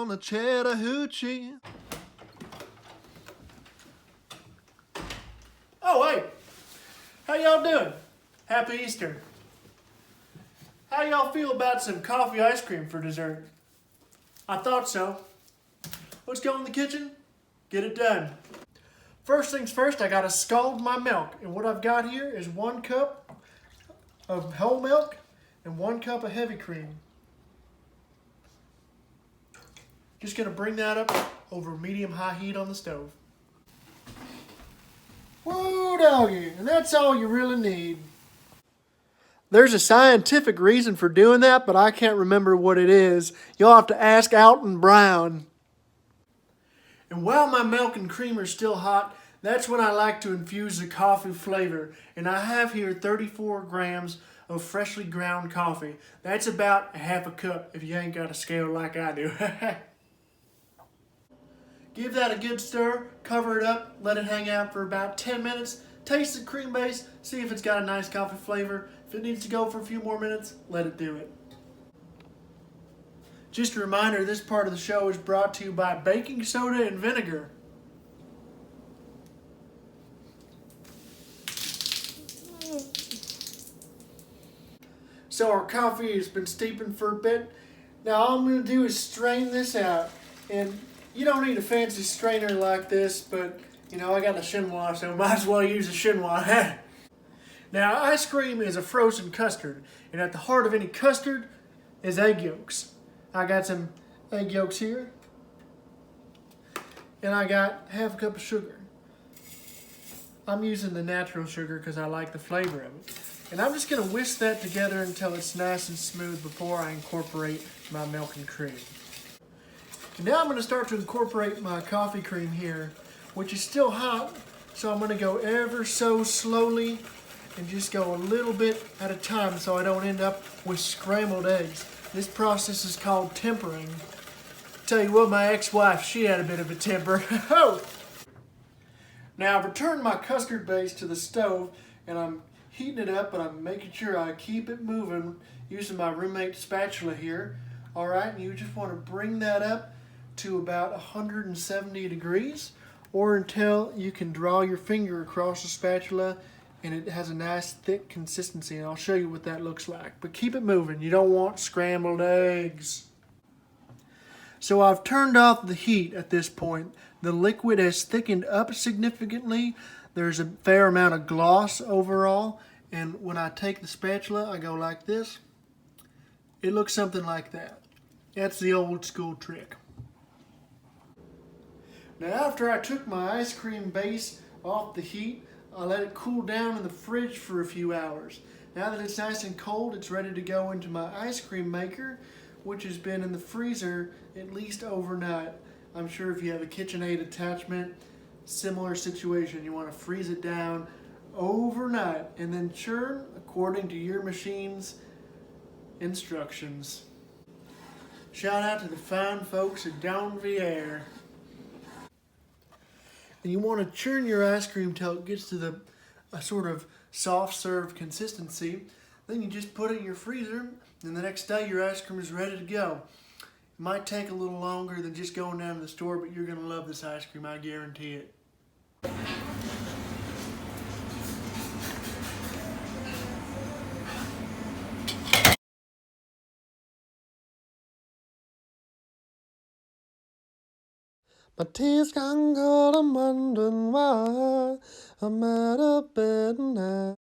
on the Chattahoochee. Oh, hey, how y'all doing? Happy Easter. How y'all feel about some coffee ice cream for dessert? I thought so. Let's go in the kitchen, get it done. First things first, I gotta scald my milk. And what I've got here is 1 cup of whole milk and 1 cup of heavy cream. Just gonna bring that up over medium-high heat on the stove. Whoa, doggy, and that's all you really need. There's a scientific reason for doing that, but I can't remember what it is. You'll have to ask Alton Brown. And while my milk and cream are still hot, that's when I like to infuse the coffee flavor. And I have here 34 grams of freshly ground coffee. That's about a half a cup if you ain't got a scale like I do. Give that a good stir, cover it up, let it hang out for about 10 minutes. Taste the cream base, see if it's got a nice coffee flavor. If it needs to go for a few more minutes, let it do it. Just a reminder, this part of the show is brought to you by baking soda and vinegar. So our coffee has been steeping for a bit. Now all I'm going to do is strain this out. And you don't need a fancy strainer like this, but you know, I got a chinois, so might as well use a chinois. Now, ice cream is a frozen custard, and at the heart of any custard is egg yolks. I got some egg yolks here, and I got half a cup of sugar. I'm using the natural sugar because I like the flavor of it. And I'm just going to whisk that together until it's nice and smooth before I incorporate my milk and cream. And now I'm going to start to incorporate my coffee cream here, which is still hot, so I'm going to go ever so slowly and just go a little bit at a time so I don't end up with scrambled eggs. This process is called tempering. Tell you what, my ex-wife, she had a bit of a temper. Now I've returned my custard base to the stove and I'm heating it up, but I'm making sure I keep it moving using my roommate's spatula here. Alright, and you just want to bring that up to about 170 degrees or until you can draw your finger across the spatula and it has a nice thick consistency, and I'll show you what that looks like. But keep it moving. You don't want scrambled eggs. So I've turned off the heat at this point. The liquid has thickened up significantly. There's a fair amount of gloss overall, and when I take the spatula, I go like this. It looks something like that. That's the old school trick. Now after I took my ice cream base off the heat, I let it cool down in the fridge for a few hours. Now that it's nice and cold, it's ready to go into my ice cream maker, which has been in the freezer at least overnight. I'm sure if you have a KitchenAid attachment, similar situation. You want to freeze it down overnight and then churn according to your machine's instructions. Shout out to the fine folks at Donvier. And you want to churn your ice cream till it gets to a sort of soft serve consistency. Then you just put it in your freezer, and the next day your ice cream is ready to go. It might take a little longer than just going down to the store, but you're going to love this ice cream, I guarantee it. My tears gone cold, I'm wondering why I'm out of bed now.